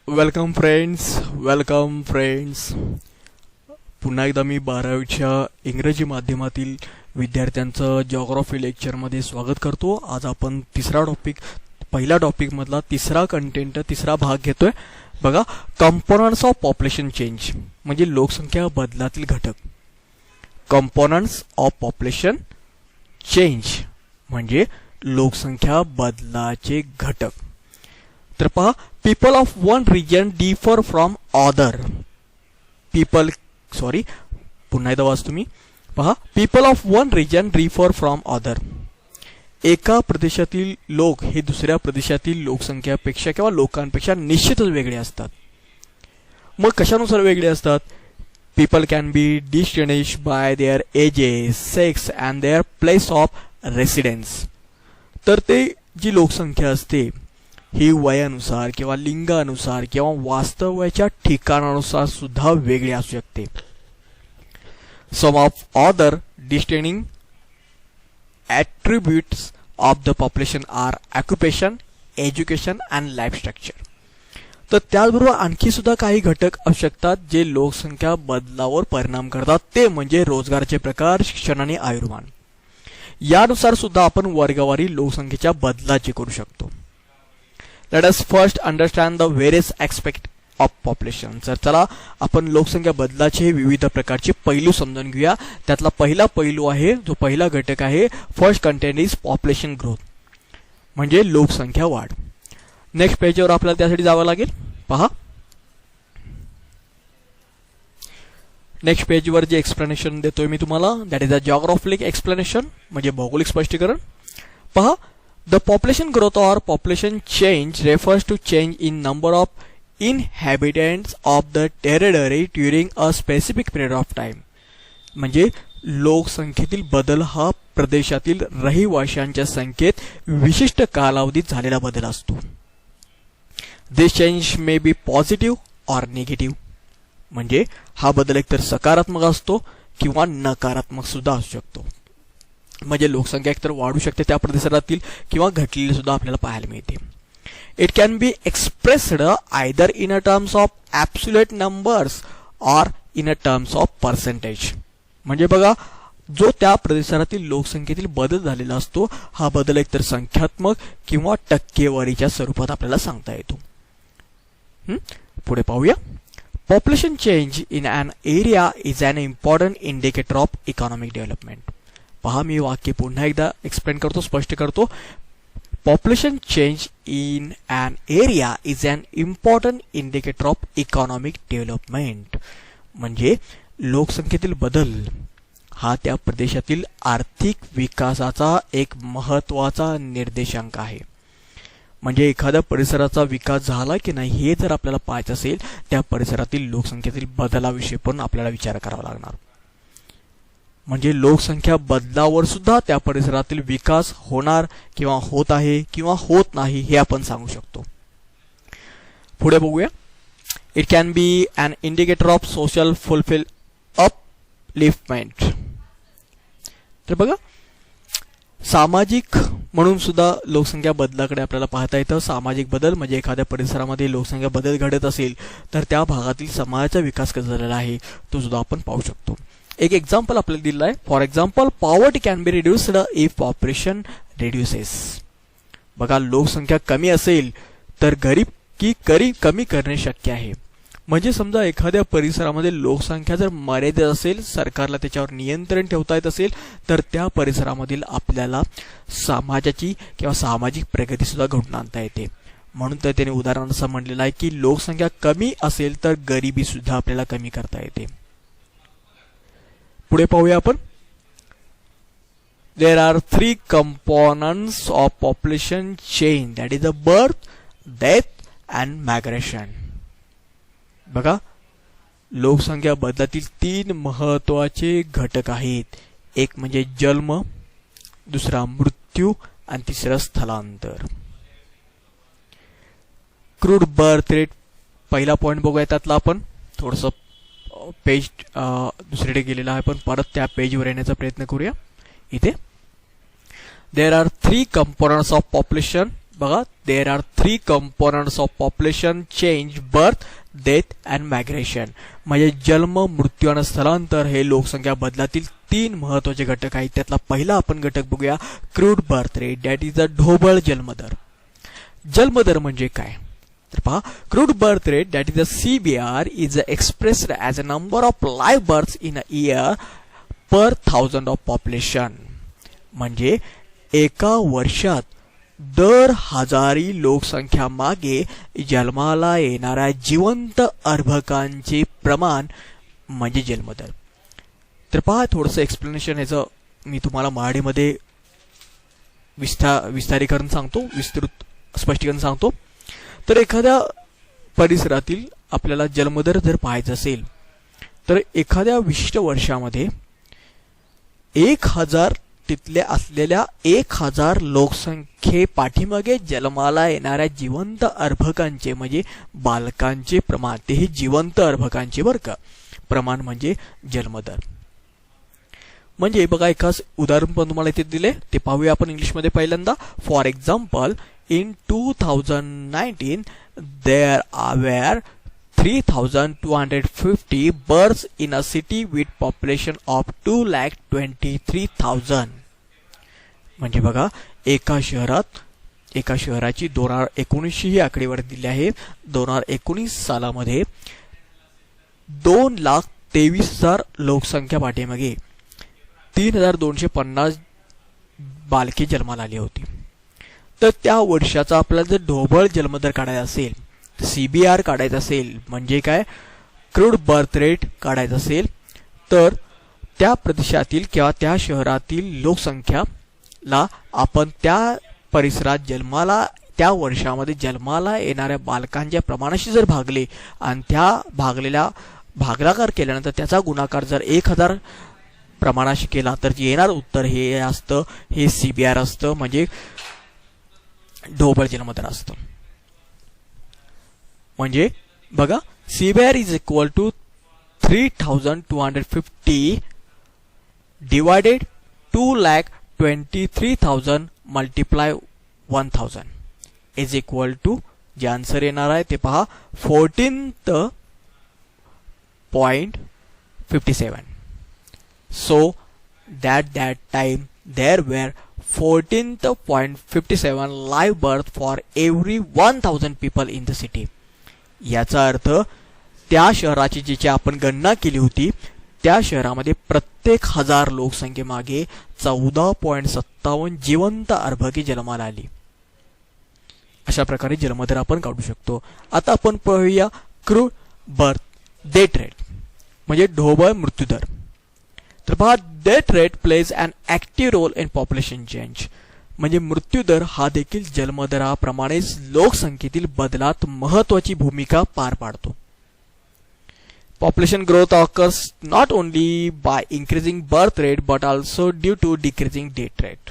Welcome friends. पुन्हा एकदा मी 12वीच्या इंग्रजी माध्यमातील विद्यार्थ्यांचं जिओग्राफी लेक्चरमध्ये स्वागत करतो. आज आपण पहिला टॉपिक मधला तिसरा भाग घेतोय. बघा, कंपोनंट्स ऑफ पॉप्युलेशन चेंज म्हणजे लोकसंख्या बदलातील घटक. कंपोनंट्स ऑफ पॉप्युलेशन चेंज म्हणजे लोकसंख्या बदलाचे घटक. तर पहा, people of one region differ from other. पुन्हा एकदा वाच तुम्ही. पहा, people of one region differ from other. एका प्रदेशातील लोक हे दुसऱ्या प्रदेशातील लोकसंख्यापेक्षा किंवा लोकांपेक्षा निश्चितच वेगळे असतात. मग कशानुसार वेगळे असतात? people can be distinguished by their ages, sex and their place of residence. तर ते जी लोकसंख्या असते ही वयानुसार किंवा लिंगानुसार किंवा वास्तव्याच्या ठिकाणानुसार सुद्धा वेगळी असू शकते. Some of other distincting attributes of the population are occupation, education and life structure. तर त्याचबरोबर आणखी सुद्धा काही घटक असू शकतात जे लोकसंख्या बदलावर परिणाम करतात. ते म्हणजे रोजगाराचे प्रकार, शिक्षण आणि आयुर्मान. यानुसार सुद्धा आपण वर्गवारी लोकसंख्येच्या बदलाची करू शकतो. Let us first understand the various aspects of population. तर चला आपण लोकसंख्या बदलाचे विविध प्रकारचे पैलू समजून घेऊया. त्यातला पहिला पैलू आहे, जो पहिला घटक आहे, first content is population growth म्हणजे लोकसंख्या वाढ. नेक्स्ट पेजवर आपल्याला त्यासाठी जावं लागेल. पहा, नेक्स्ट पेजवर जे एक्सप्लेनेशन देतोय मी तुम्हाला, that is a geographic explanation म्हणजे भौगोलिक स्पष्टीकरण. पहा, the population growth or population change refers to change in number of inhabitants of the territory during a specific period of time. म्हणजे लोकसंख्येतील बदल हा प्रदेशातील रहिवाशांच्या संख्येत विशिष्ट कालावधीत झालेला बदल असतो. This change may be positive or negative. म्हणजे हा बदल एकतर सकारात्मक असतो किंवा नकारात्मक सुद्धा असू शकतो. म्हणजे लोकसंख्या एकतर वाढू शकते त्या परिसरातील किंवा घटलेली सुद्धा आपल्याला पाहायला मिळते. It can be expressed either in a terms of absolute numbers or in a terms of percentage. म्हणजे बघा, जो त्या परिसरातील लोकसंख्येतील बदल झालेला असतो हा बदल एकतर संख्यात्मक किंवा टक्केवारीच्या स्वरूपात आपल्याला सांगता येतो. पुढे पाहूया. Population change in an area is an important indicator of economic development. पहा, मी वाक्य पुन्हा एकदा एक्सप्लेन करतो, स्पष्ट करतो. Population change in an area is an important indicator of economic development म्हणजे लोकसंख्येतील बदल हा त्या प्रदेशातील आर्थिक विकासाचा एक महत्वाचा निर्देशांक आहे. म्हणजे एखाद्या परिसराचा विकास झाला की नाही हे जर आपल्याला पाहायचं असेल, त्या परिसरातील लोकसंख्येतील बदलाविषयी पण आपल्याला विचार करावा लागणार. म्हणजे लोकसंख्या बदलावर सुद्धा त्या परिसरातील विकास होणार किंवा होत आहे किंवा होत नाही हे आपण सांगू शकतो. पुढे बघूया. It can be an indicator of social upliftment. तर बघा, सामाजिक म्हणून सुद्धा लोकसंख्या बदलाकडे आपल्याला पाहता येतं. सामाजिक बदल म्हणजे एखाद्या परिसरामध्ये लोकसंख्या बदल घडत असेल तर त्या भागातील समाजाचा विकास कसा झालेला आहे तो सुद्धा आपण पाहू शकतो. एक एक्झाम्पल आपल्याला दिलं आहे. For example, poverty can be reduced if population reduces. बघा, लोकसंख्या कमी असेल तर गरीब कमी करणे शक्य आहे. म्हणजे समजा एखाद्या परिसरामध्ये लोकसंख्या जर मर्यादित असेल, सरकारला त्याच्यावर नियंत्रण ठेवता येत असेल तर त्या परिसरामधील आपल्याला समाजाची किंवा सामाजिक प्रगती सुद्धा घडवून आणता येते. म्हणून तर त्याने उदाहरण असं म्हटलेलं आहे की लोकसंख्या कमी असेल तर गरिबी सुद्धा आपल्याला कमी करता येते. पुढे पाहूया आपण. देर are 3 components of population change, that is a birth, death and migration. बघा, लोकसंख्या बदलातील 3 महत्वाचे घटक आहेत. एक म्हणजे जन्म, दुसरा मृत्यू आणि तिसरं स्थलांतर. क्रूड बर्थ रेट पहिला पॉइंट बघूया. त्यातला आपण थोडस पेज दुसरीकडे गेलेला आहे, पण परत त्या पेजवर येण्याचा प्रयत्न करूया. इथे there are 3 components of population, बघा, there are 3 components of population change, birth, death and migration. म्हणजे जन्म, मृत्यू आणि स्थलांतर हे लोकसंख्या बदलातील 3 महत्वाचे घटक आहेत. त्यातला पहिला आपण घटक बघूया, crude birth rate, that is the ढोबळ जन्मदर. जन्मदर म्हणजे काय तर पहा, crude birth rate that is a CBR is expressed as a number of live births in a year per 1000 of population. म्हणजे एका वर्षात दर 1000 लोकसंख्या मागे जन्माला येणाऱ्या जिवंत अर्भकांचे प्रमाण म्हणजे जन्मदर. तर पहा, थोडंसं एक्सप्लेनेशन याचं मी तुम्हाला मराठीमध्ये विस्तारीकरण सांगतो, विस्तृत स्पष्टीकरण सांगतो. तर एखाद्या परिसरातील आपल्याला जन्मदर जर पाहायचा असेल तर एखाद्या विशिष्ट वर्षामध्ये 1000 तिथल्या असलेल्या 1000 लोकसंख्ये पाठीमागे जन्माला येणाऱ्या जिवंत अर्भकांचे म्हणजे बालकांचे प्रमाण, तेही जिवंत अर्भकांचे बरं का, प्रमाण म्हणजे जन्मदर. म्हणजे बघा, एकाच उदाहरण पण तुम्हाला इथे दिले, ते पाहूया आपण इंग्लिशमध्ये पहिल्यांदा. For example, in 2019 there were 3250 births in a city with population of 2,23,000. म्हणजे बघा, एका शहराची 2019 ही आकडेवारी दिली आहे. 2019 सालामध्ये 2,23,000 लोकसंख्या पाठीमागे 3,250 बालके जन्माला आली होती. तर त्या वर्षाचा आपल्याला जर ढोबळ जन्मदर काढायचा असेल, CBR काढायचा असेल, म्हणजे काय, क्रूड बर्थ रेट काढायचा असेल, तर त्या प्रदेशातील किंवा त्या शहरातील लोकसंख्याला आपण त्या परिसरात जन्माला, त्या वर्षामध्ये जन्माला येणाऱ्या बालकांच्या प्रमाणाशी जर भागले आणि त्या भागाकार केल्यानंतर त्याचा गुणाकार जर 1000 प्रमाणाशी केला तर येणार उत्तर हे असतं, हे CBR असतं, म्हणजे ढोबळ जन्मदर असतं. म्हणजे बघा, CBR is equal to 3250 divided 2,23,000 multiply 1000 is equal to, जे आन्सर येणार आहे ते पहा, 14.57. So that time there were 14.57 live birth for every 1000 people in the city. याचा अर्थ त्या शहराची जिची आपण गणना केली होती त्या शहरामध्ये प्रत्येक 1000 लोकसंख्येमागे 14.57 जिवंत अर्भके जन्माला आली. अशा प्रकारे जन्मदर आपण काढू शकतो. आता आपण पाहूया क्रूड बर्थ डेथ रेट म्हणजे ढोबळ मृत्यूदर. तर पहा, death rate plays an active role in population change. म्हणजे मृत्यूदर हा देखील जन्मदराप्रमाणेच लोकसंख्येतील बदलात महत्वाची भूमिका पार पाडतो. Population growth occurs not only by increasing birth rate but also due to decreasing death rate.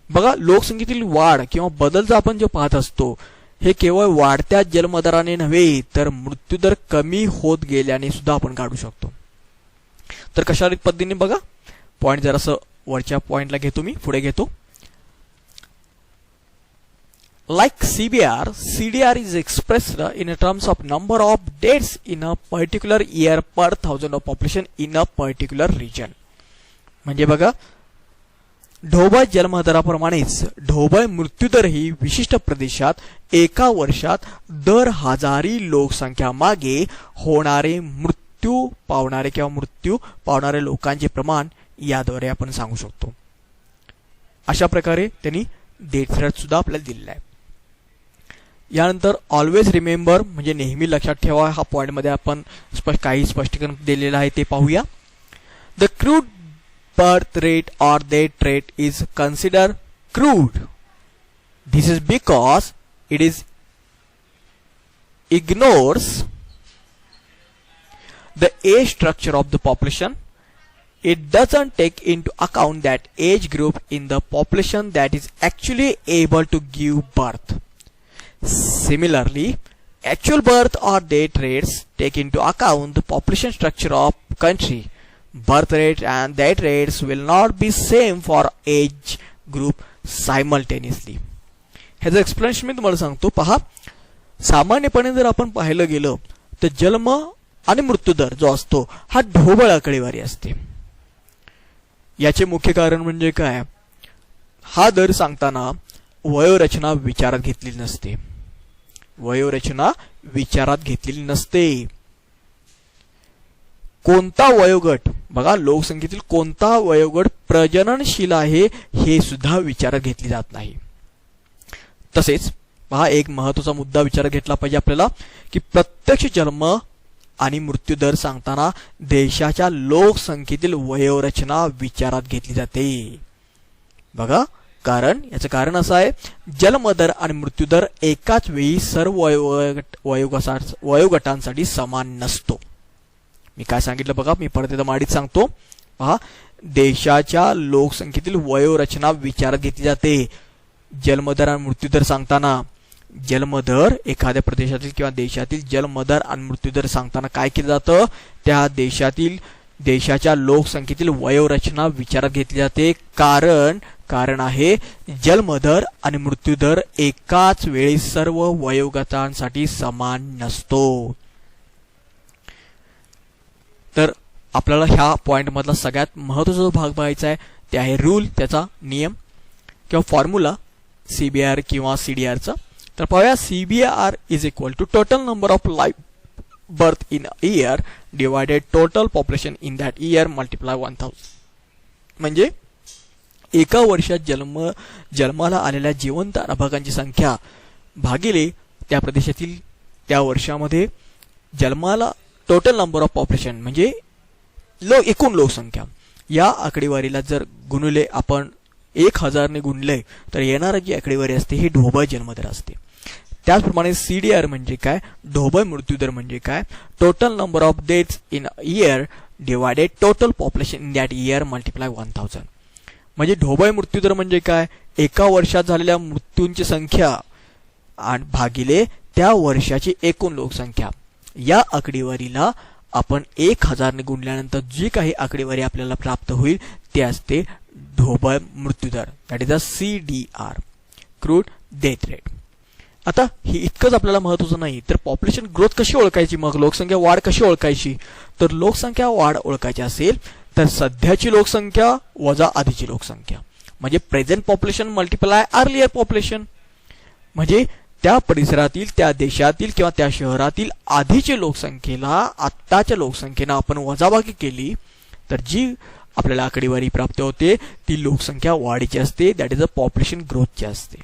बघा, लोकसंख्येतील वाढ किंवा बदल जो आपण पाहत असतो हे केवळ वाढत्या जन्मदराने नव्हे तर मृत्यूदर कमी होत गेल्याने सुद्धा आपण काढू शकतो. तर कशा पद्धतीने बघा, पॉइंट जरासं वरच्या पॉइंटला घेतो, मी पुढे घेतो. Like CBR, CDR is expressed in terms of number of deaths in a particular year per 1000 of population in a particular region. म्हणजे बघा, ढोबळ जन्मदराप्रमाणेच ढोबळ मृत्यूदर ही विशिष्ट प्रदेशात एका वर्षात दर 1000 लोकसंख्या मागे होणारे मृत्यू पावणारे लोकांचे प्रमाण याद्वारे आपण सांगू शकतो. अशा प्रकारे त्यांनी डेथ रेट सुद्धा आपल्याला दिलेला आहे. यानंतर ऑलवेज रिमेंबर म्हणजे नेहमी लक्षात ठेवा, हा पॉइंट मध्ये आपण काही स्पष्टीकरण दिलेलं आहे ते पाहूया. The crude birth rate or death rate is considered crude. This is because it ignores the age structure of the population. It doesn't take into account that age group in the population that is actually able to give birth. Similarly, actual birth or death rates take into account the population structure of country. Birth rate and death rates will not be same for age group simultaneously. ह्याचं explanation मी तुम्हाला सांगतो. पहा, सामान्यपणे जर आपण पाहिलं गेलं तर जन्म आणि मृत्यूदर जो असतो हा ढोबळ आकडेवारी असते. याचे मुख्य कारण म्हणजे काय, हा दर सांगताना वयोरचना विचारात घेतलेली नसते. वयोरचना विचारात घेतलेली नसते. कोणता वयोगट, बघा लोकसंख्येतील कोणता वयोगट प्रजननशील आहे हे सुद्धा विचारात घेतली जात नाही. तसेच पहा, एक महत्वाचा मुद्दा विचारात घेतला पाहिजे आपल्याला की प्रत्यक्ष जन्म आणि मृत्यूदर सांगताना देशाच्या लोकसंख्येतील वयोरचना विचारात घेतली जाते. बघा, याचं कारण असं आहे, जन्मदर आणि मृत्यूदर एकाच वेळी सर्व वयोगटांसाठी समान नसतो. मी काय सांगितलं बघा, मी परत एकदा माडीत सांगतो. पहा, देशाच्या लोकसंख्येतील वयोरचना विचारात घेतली जाते. जन्मदर आणि मृत्यूदर सांगताना जन्मदर एखाद्या प्रदेशातील किंवा देशातील जन्मदर आणि मृत्यूदर सांगताना काय केलं जातं, त्या देशाच्या लोकसंख्येतील वयोरचना विचारात घेतली जाते. कारण आहे जन्मदर आणि मृत्यूदर एकाच वेळी सर्व वयोगटांसाठी समान नसतो. तर आपल्याला ह्या पॉइंट मधला सगळ्यात महत्त्वाचा भाग बघायचा आहे, ते आहे रूल, त्याचा नियम किंवा फॉर्म्युला सीबीआर किंवा सीडीआरचा. तर पाहूया, CBR is equal to total number of life birth in a year divided total population in that year multiply 1000. म्हणजे एका वर्षात जन्माला आलेल्या जिवंत नाभागांची संख्या भागिले त्या प्रदेशातील त्या वर्षामध्ये जन्माला टोटल नंबर ऑफ पॉप्युलेशन म्हणजे एकूण लोकसंख्या, या आकडेवारीला जर गुणले आपण 1000 ने गुणले तर येणारी जी आकडेवारी असते ही ढोबळ जन्मदर असते. त्याचप्रमाणे सीडीआर म्हणजे काय, ढोबळ मृत्यूदर म्हणजे काय, total number of deaths in year divided total population in that year multiply 1000. म्हणजे ढोबळ मृत्यूदर म्हणजे काय, एका वर्षात झालेल्या मृत्यूंची संख्या आणि भागिले त्या वर्षाची एकूण लोकसंख्या. या आकडेवारीला आपण 1000 ने गुणल्यानंतर जी काही आकडेवारी आपल्याला प्राप्त होईल ते असते ढोबळ मृत्यूदर, that is a CDR, crude death rate. आता हे इतकंच आपल्याला महत्वाचं नाही, तर पॉप्युलेशन ग्रोथ कशी ओळखायची, मग लोकसंख्या वाढ कशी ओळखायची. तर लोकसंख्या वाढ ओळखायची असेल तर सध्याची लोकसंख्या वजा आधीची लोकसंख्या, म्हणजे present population multiply earlier population. म्हणजे त्या परिसरातील, त्या देशातील किंवा त्या शहरातील आधीची लोकसंख्येला आत्ताच्या लोकसंख्येनं आपण वजाबाकी केली तर जी आपल्याला आकडेवारी प्राप्त होते ती लोकसंख्या वाढीची असते, दॅट इज अ पॉप्युलेशन ग्रोथची असते.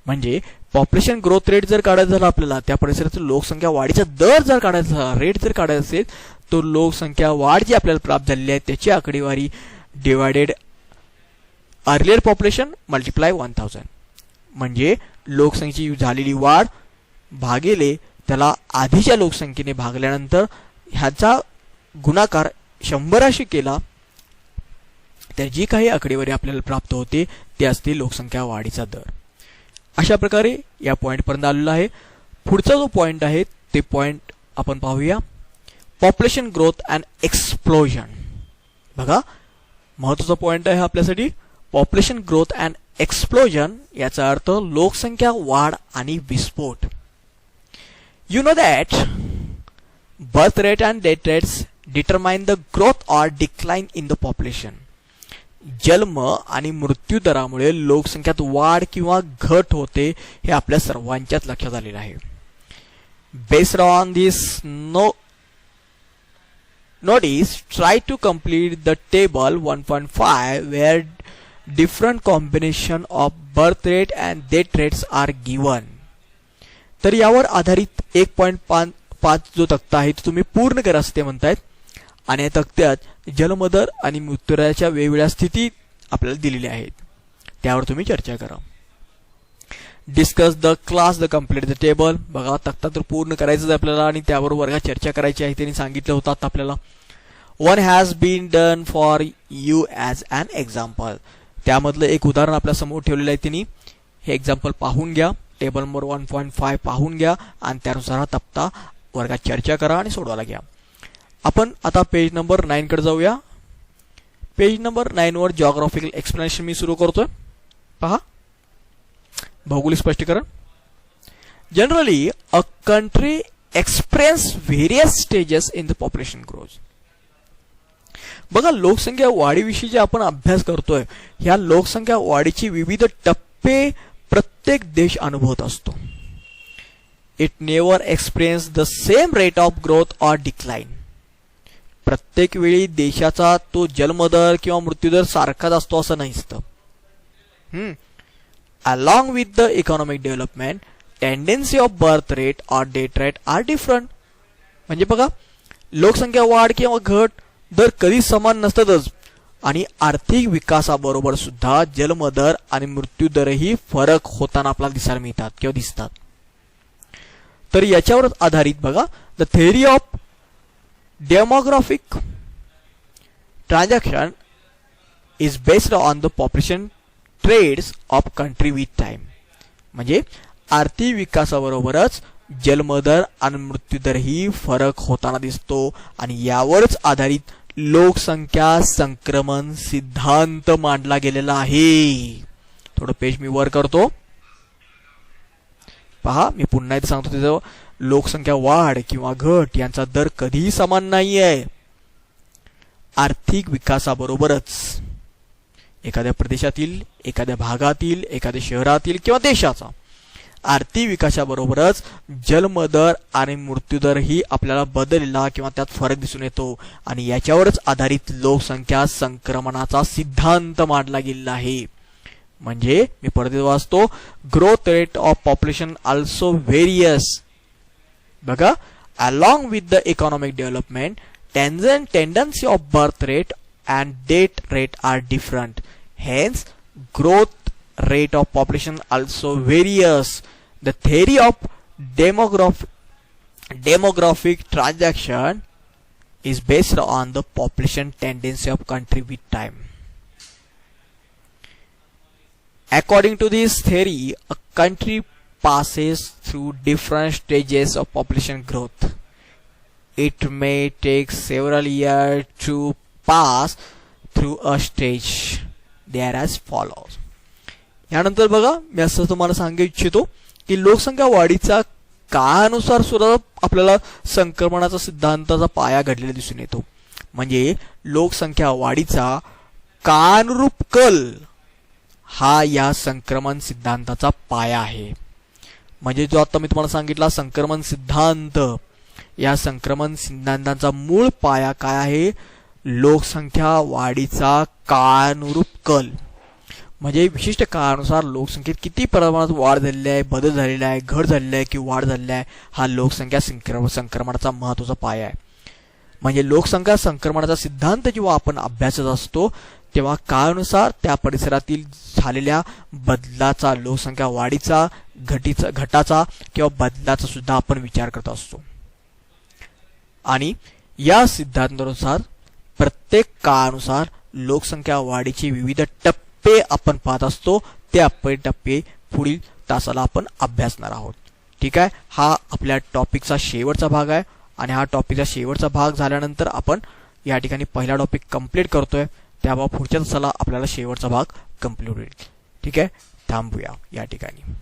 म्हणजे पॉप्युलेशन ग्रोथ रेट जर काढायचा झाला आपल्याला, त्या परिसरातील लोकसंख्या वाढीचा दर जर काढायचा झाला, रेट जर काढायचा असेल, तो लोकसंख्या वाढ जी आपल्याला प्राप्त झालेली आहे त्याची आकडेवारी डिवायडेड अर्लियर पॉप्युलेशन मल्टिप्लाय 1000. म्हणजे लोकसंख्येची झालेली वाढ भागिले त्याला आधीच्या लोकसंख्येने भागल्यानंतर ह्याचा गुणाकार 100 केला तर जी काही आकडेवारी आपल्याला प्राप्त होते ते असते लोकसंख्या वाढीचा दर. अशा प्रकारे या पॉइंट पर्यंत आलेला आहे. पुढचा जो पॉइंट आहे ते पॉइंट आपण पाहूया, पॉप्युलेशन ग्रोथ अँड एक्सप्लोजन. बघा, महत्वाचा पॉइंट आहे आपल्यासाठी, पॉप्युलेशन ग्रोथ अँड एक्सप्लोजन. याचा अर्थ लोकसंख्या वाढ आणि विस्फोट. You know that birth rate and death rates determine the growth or decline in the population. जन्म आणि मृत्यू दरामुळे लोकसंख्यात वाढ किंवा घट होते हे आपल्या सर्वांच्याच लक्षात आलेलं आहे. Based on this notice, try to complete the table 1.5 where different combination of birth rate and death rates are given. तर यावर आधारित 1.5 जो तक्ता आहे तो तुम्ही पूर्ण करा असते म्हणतायत, आणि या तक्त्यात जन्मदर आणि मृत्यूदराच्या वेगवेगळ्या स्थिती आपल्याला दिलेल्या आहेत, त्यावर तुम्ही चर्चा करा. Discuss the class the complete the table. बघा, तक्ता तर पूर्ण करायचं आहे आपल्याला आणि त्यावर वर्गात चर्चा करायची आहे, त्यांनी सांगितलं होतं आता आपल्याला. One has been done for you as an example. त्यामधलं एक उदाहरण आपल्या समोर ठेवलेलं आहे त्यांनी. हे एक्झाम्पल पाहून घ्या, टेबल नंबर 1.5 पाहून घ्या आणि त्यानुसार हा तक्ता वर्गात चर्चा करा आणि सोडवायला घ्या. आपण आता पेज नंबर 9 कडे जाऊया. पेज नंबर 9 वर जिओग्राफिकल एक्सप्लेनेशन मी सुरू करतोय. पहा, भौगोलिक स्पष्टीकरण. Generally a country experience various stages in the population growth. बघा, लोकसंख्या वाढीविषयी जे आपण अभ्यास करतोय, ह्या लोकसंख्या वाढीची विविध टप्पे प्रत्येक देश अनुभवत असतो. It never experience the same rate of growth or decline. प्रत्येक वेळी देशाचा तो जन्मदर किंवा मृत्यूदर सारखाच असतो असं नसतं. Along with the economic development tendency of birth rate और डेथ रेट आर डिफरंट. म्हणजे बघा, लोकसंख्या वाढ किंवा घट दर कधी समान नसतातच आणि आर्थिक विकासाबरोबर सुद्धा जन्मदर आणि मृत्यूदरही फरक होताना आपल्याला दिसायला मिळतात किंवा दिसतात. तर याच्यावर आधारित बघा, the theory of demographic transaction is based on the population trades of country with time. म्हणजे आर्थिक विकासाबरोबरच जन्मदर आणि मृत्यूदरही फरक होताना दिसतो आणि यावरच आधारित लोकसंख्या संक्रमण सिद्धांत मांडला गेलेला आहे. थोडं पेज मी वर करतो. पहा, मी पुन्हा एकदा सांगतो, त्याचं लोकसंख्या वाढ किंवा घट यांचा दर कधीही समान नाहीये. आर्थिक विकासाबरोबरच एखाद्या प्रदेशातील, एखाद्या भागातील, एखाद्या शहरातील किंवा देशाचा आर्थिक विकासाबरोबरच जन्मदर आणि मृत्यूदरही आपल्याला बदललेला किंवा त्यात फरक दिसून येतो आणि याच्यावरच आधारित लोकसंख्या संक्रमणाचा सिद्धांत मांडला गेलेला आहे. म्हणजे मी परत वाचतो, growth rate of population also various. बघा, along with the economic development tendency of birth rate and death rate are different. Hence growth rate of population also varies. The theory of demographic transaction is based on the population tendency of country with time. According to this theory, a country passes through different stages of population growth. It may take several years to pass through a stage. They are as follows. यानंतर बघा, मी असं तुम्हाला सांगू इच्छितो की लोकसंख्या वाढीचा काळानुसार सुद्धा आपल्याला संक्रमणाचा सिद्धांताचा पाया घडलेला दिसून येतो. म्हणजे लोकसंख्या वाढीचा काळानुरूप कल हा या संक्रमण सिद्धांताचा पाया आहे. म्हणजे जो आता मी तुम्हाला सांगितला संक्रमण सिद्धांत, या संक्रमण सिद्धांताचा मूळ पाया काय आहे? लोकसंख्या वाढीचा काळानुरूप कल. म्हणजे विशिष्ट काळानुसार लोकसंख्येत किती प्रमाणात वाढ झालेली आहे, बदल झालेला आहे, घट झालेला आहे किंवा वाढ झालेला आहे, हा लोकसंख्या संक्रमणाचा महत्त्वाचा पाया आहे. म्हणजे लोकसंख्या संक्रमणाचा सिद्धांत जेव्हा आपण अभ्यासत असतो तेव्हा काळानुसार त्या परिसरातील झालेल्या बदलाचा, लोकसंख्या वाढीचा, घटाचा किंवा बदलाचा सुद्धा आपण विचार करत असतो. आणि या सिद्धांतानुसार प्रत्येक काळानुसार लोकसंख्या वाढीचे विविध टप्पे आपण पाहत असतो. ते टप्पे पुढील तासाला आपण अभ्यासणार आहोत. ठीक आहे, हा आपल्या टॉपिकचा शेवटचा भाग आहे आणि हा टॉपिकचा शेवटचा भाग झाल्यानंतर आपण या ठिकाणी पहिला टॉपिक कंप्लीट करतोय. त्यामुळे पुढच्या तासाला आपल्याला शेवटचा भाग कंप्लीट होईल. ठीक आहे, थांबूया या ठिकाणी.